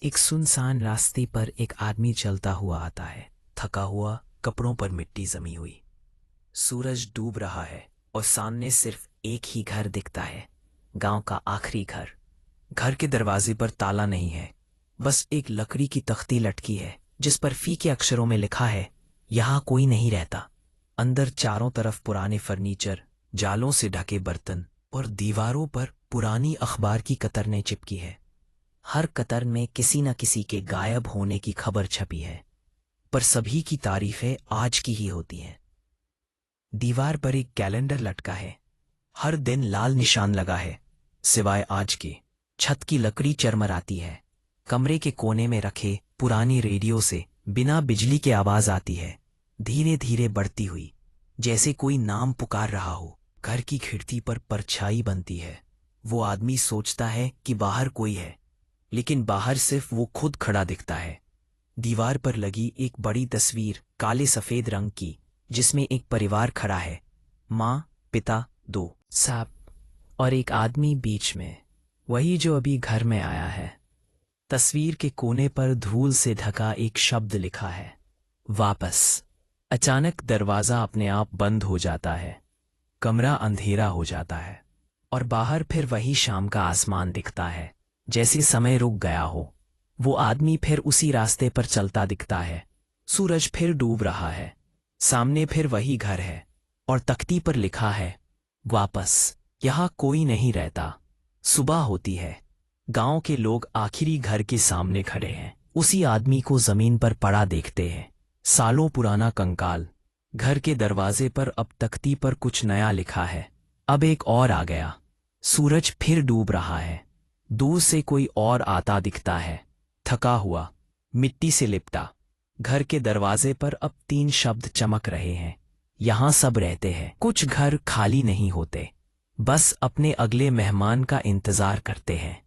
एक सुनसान रास्ते पर एक आदमी चलता हुआ आता है, थका हुआ, कपड़ों पर मिट्टी जमी हुई। सूरज डूब रहा है और सामने सिर्फ एक ही घर दिखता है, गांव का आखिरी घर। घर के दरवाजे पर ताला नहीं है, बस एक लकड़ी की तख्ती लटकी है जिस पर फीके अक्षरों में लिखा है, यहाँ कोई नहीं रहता। अंदर चारों तरफ पुराने फर्नीचर, जालों से ढके बर्तन और दीवारों पर पुरानी अखबार की कतरनें चिपकी है। हर कतर में किसी न किसी के गायब होने की खबर छपी है, पर सभी की तारीफें आज की ही होती हैं। दीवार पर एक कैलेंडर लटका है, हर दिन लाल निशान लगा है, सिवाय आज के। छत की लकड़ी चरमराती है, कमरे के कोने में रखे पुरानी रेडियो से बिना बिजली के आवाज आती है, धीरे धीरे बढ़ती हुई, जैसे कोई नाम पुकार रहा हो। घर की खिड़की पर परछाई बनती है। वो आदमी सोचता है कि बाहर कोई है, लेकिन बाहर सिर्फ वो खुद खड़ा दिखता है। दीवार पर लगी एक बड़ी तस्वीर काले सफेद रंग की, जिसमें एक परिवार खड़ा है, माँ, पिता, दो सांप और एक आदमी बीच में, वही जो अभी घर में आया है। तस्वीर के कोने पर धूल से ढका एक शब्द लिखा है, वापस। अचानक दरवाजा अपने आप बंद हो जाता है, कमरा अंधेरा हो जाता है और बाहर फिर वही शाम का आसमान दिखता है, जैसे समय रुक गया हो। वो आदमी फिर उसी रास्ते पर चलता दिखता है। सूरज फिर डूब रहा है, सामने फिर वही घर है और तख्ती पर लिखा है, वापस। यहाँ कोई नहीं रहता। सुबह होती है, गांव के लोग आखिरी घर के सामने खड़े हैं, उसी आदमी को जमीन पर पड़ा देखते हैं, सालों पुराना कंकाल। घर के दरवाजे पर अब तख्ती पर कुछ नया लिखा है, अब एक और आ गया। सूरज फिर डूब रहा है, दूर से कोई और आता दिखता है, थका हुआ, मिट्टी से लिपटा। घर के दरवाजे पर अब 3 शब्द चमक रहे हैं, यहाँ सब रहते हैं। कुछ घर खाली नहीं होते, बस अपने अगले मेहमान का इंतजार करते हैं।